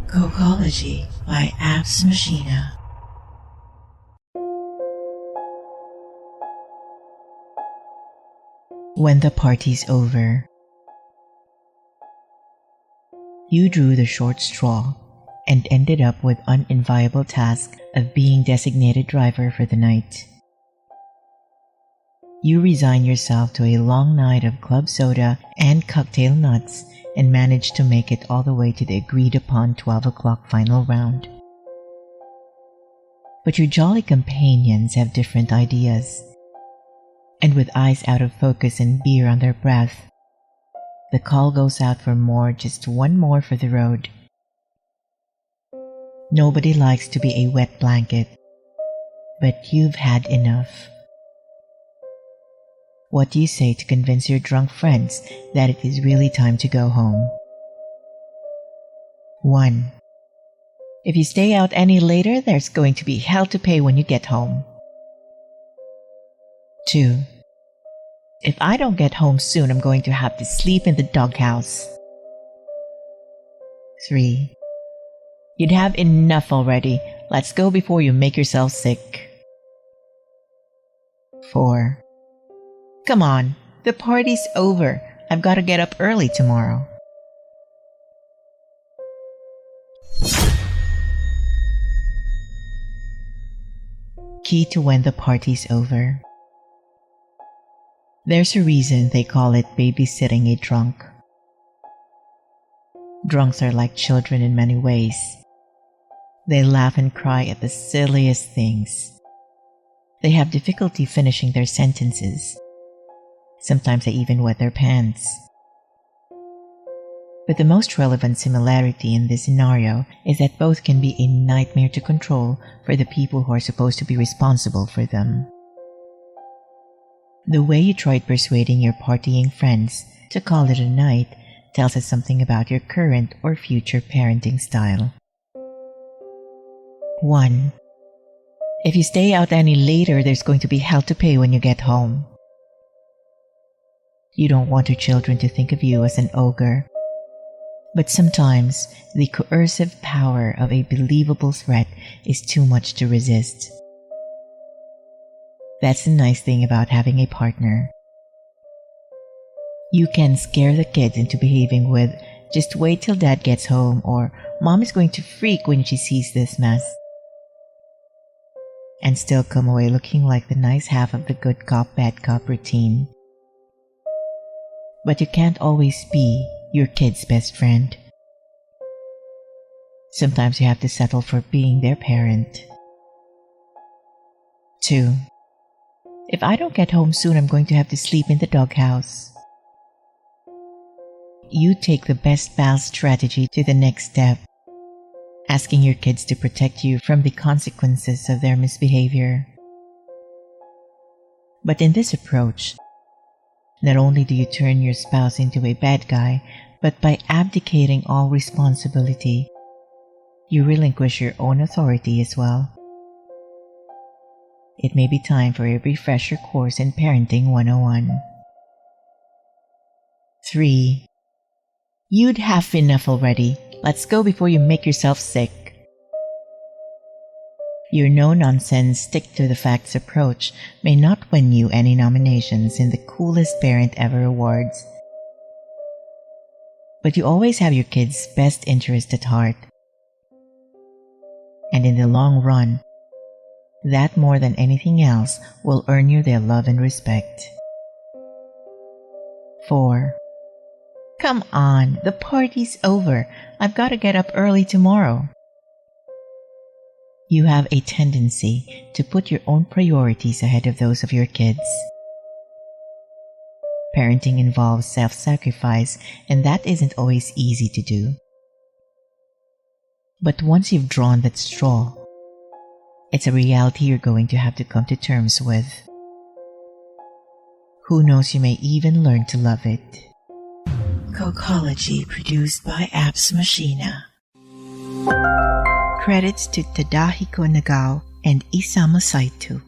Cocology by Machina. When the party's over. You drew the short straw and ended up with uninviable task of being designated driver for the night. You resign yourself to a long night of club soda and cocktail nuts and manage to make it all the way to the agreed upon 12 o'clock final round. But your jolly companions have different ideas, and with eyes out of focus and beer on their breath, the call goes out for more, just one more for the road. Nobody likes to be a wet blanket, but you've had enough. What do you say to convince your drunk friends that it is really time to go home? 1. If you stay out any later, there's going to be hell to pay when you get home. 2. If I don't get home soon, I'm going to have to sleep in the doghouse. 3. You'd have enough already. Let's go before you make yourself sick. 4. Come on, the party's over. I've got to get up early tomorrow. Key to when the party's over. There's a reason they call it babysitting a drunk. Drunks are like children in many ways. They laugh and cry at the silliest things. They have difficulty finishing their sentences. Sometimes they even wet their pants. But the most relevant similarity in this scenario is that both can be a nightmare to control for the people who are supposed to be responsible for them. The way you tried persuading your partying friends to call it a night tells us something about your current or future parenting style. 1. If you stay out any later, there's going to be hell to pay when you get home. You don't want your children to think of you as an ogre, but sometimes the coercive power of a believable threat is too much to resist. That's the nice thing about having a partner. You can scare the kids into behaving with, "Just wait till dad gets home," or "Mom is going to freak when she sees this mess," and still come away looking like the nice half of the good cop, bad cop routine. But you can't always be your kid's best friend. Sometimes you have to settle for being their parent. 2. If I don't get home soon, I'm going to have to sleep in the doghouse. You take the best pal strategy to the next step, asking your kids to protect you from the consequences of their misbehavior. But in this approach, not only do you turn your spouse into a bad guy, but by abdicating all responsibility, you relinquish your own authority as well. It may be time for a refresher course in Parenting 101. 3. You'd have enough already. Let's go before you make yourself sick. Your no-nonsense, stick-to-the-facts approach may not win you any nominations in the Coolest Parent Ever awards, but you always have your kids' best interest at heart. And in the long run, that more than anything else will earn you their love and respect. 4. Come on, the party's over. I've got to get up early tomorrow. You have a tendency to put your own priorities ahead of those of your kids. Parenting involves self-sacrifice, and that isn't always easy to do. But once you've drawn that straw, it's a reality you're going to have to come to terms with. Who knows, you may even learn to love it. Cocology produced by Machina. Credits to Tadahiko Nagao and Isamu Saito.